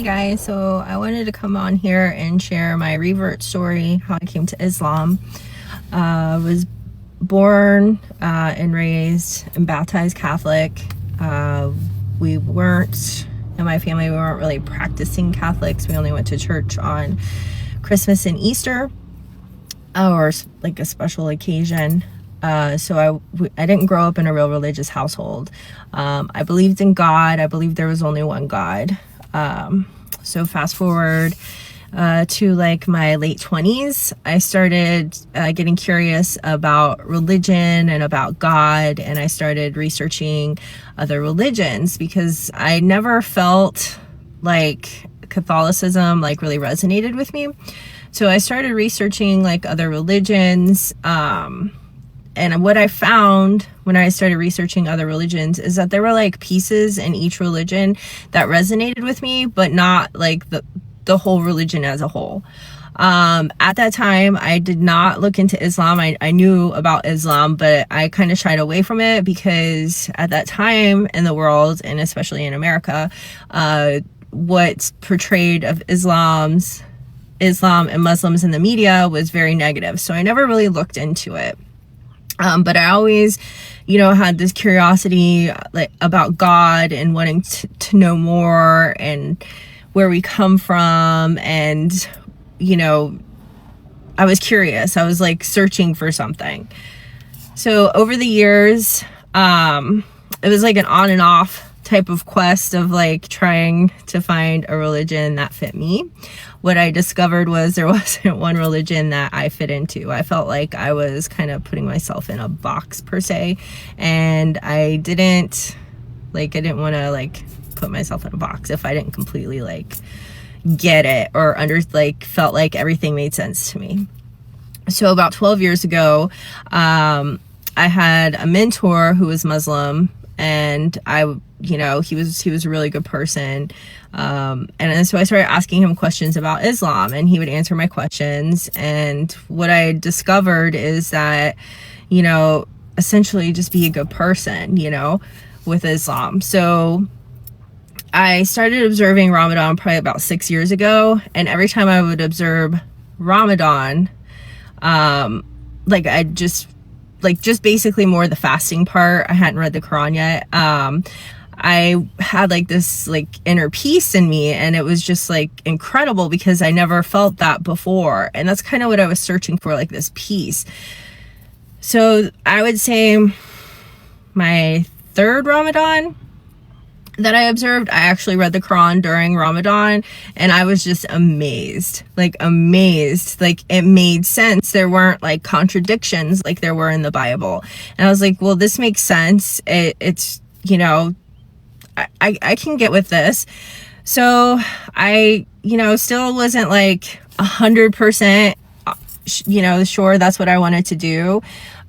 Hey guys, so I wanted to come on here and share my revert story, how I came to Islam. I was born and raised and baptized Catholic. We weren't, in my family, we weren't really practicing Catholics. We only went to church on Christmas and Easter, or like a special occasion. So I didn't grow up in a real religious household. I believed in God. I believed there was only one God. So fast forward to like my late 20s, I started getting curious about religion and about God, and I started researching other religions because I never felt like Catholicism like really resonated with me. So I started researching like other religions, and what I found when I started researching other religions is that there were like pieces in each religion that resonated with me, but not like the whole religion as a whole. At that time, I did not look into Islam. I knew about Islam, but I kind of shied away from it because at that time in the world, and especially in America, what's portrayed of Islam and Muslims in the media was very negative. So I never really looked into it. But I always, had this curiosity like about God and wanting to know more and where we come from. And, I was curious. I was like searching for something. So over the years, it was like an on and off type of quest of like trying to find a religion that fit me. What I discovered was there wasn't one religion that I fit into. I felt like I was kind of putting myself in a box per se, and I didn't want to like put myself in a box if I didn't completely like get it or felt like everything made sense to me. So about 12 years ago, I had a mentor who was Muslim, and he was a really good person. And so I started asking him questions about Islam, and he would answer my questions. And what I discovered is that, essentially just be a good person, with Islam. So I started observing Ramadan probably about 6 years ago. And every time I would observe Ramadan, just basically more the fasting part. I hadn't read the Quran yet. I had like this like inner peace in me, and it was just like incredible because I never felt that before. And that's kind of what I was searching for, like this peace. So I would say my third Ramadan that I observed, I actually read the Quran during Ramadan, and I was just amazed. Like it made sense. There weren't like contradictions like there were in the Bible. And I was like, well, this makes sense. It's, I can get with this. So I, still wasn't like 100%, sure that's what I wanted to do.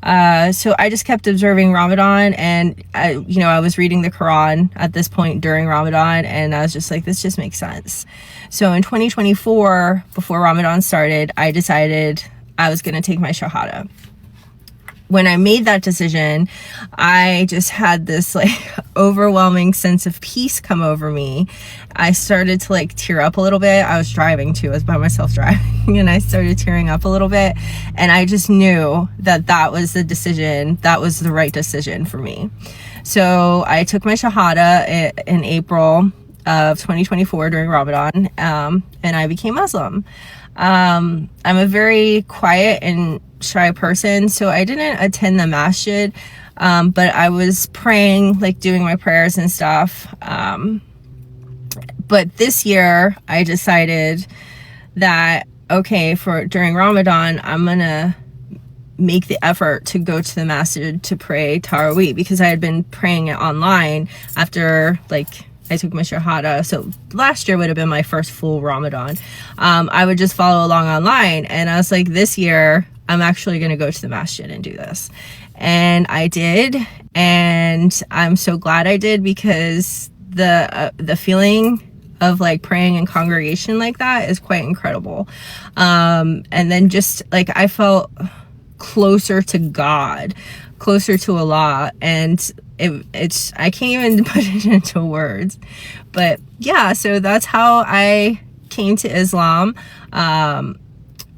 So I just kept observing Ramadan, and I was reading the Quran at this point during Ramadan, and I was just like, this just makes sense. So in 2024, before Ramadan started, I decided I was going to take my Shahada. When I made that decision, I just had this like overwhelming sense of peace come over me. I started to like tear up a little bit. I was driving too. I was by myself driving, and I started tearing up a little bit. And I just knew that was the decision. That was the right decision for me. So I took my Shahada in April of 2024 during Ramadan, and I became Muslim. I'm a very quiet and shy person, so I didn't attend the masjid, but I was praying, like doing my prayers and stuff. But this year I decided that, okay, during Ramadan, I'm gonna make the effort to go to the masjid to pray Taraweeh, because I had been praying it online after I took my Shahada. So last year would have been my first full Ramadan. I would just follow along online, and I was like, this year I'm actually going to go to the masjid and do this. And I did, and I'm so glad I did, because the feeling of like praying in congregation like that is quite incredible. And then just like I felt closer to God, closer to Allah, and it's I can't even put it into words. But yeah, so that's how I came to Islam.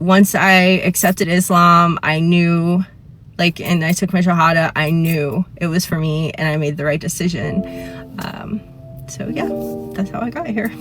Once I accepted Islam, I knew, like, and I took my shahada, I knew it was for me and I made the right decision. So yeah, that's how I got here.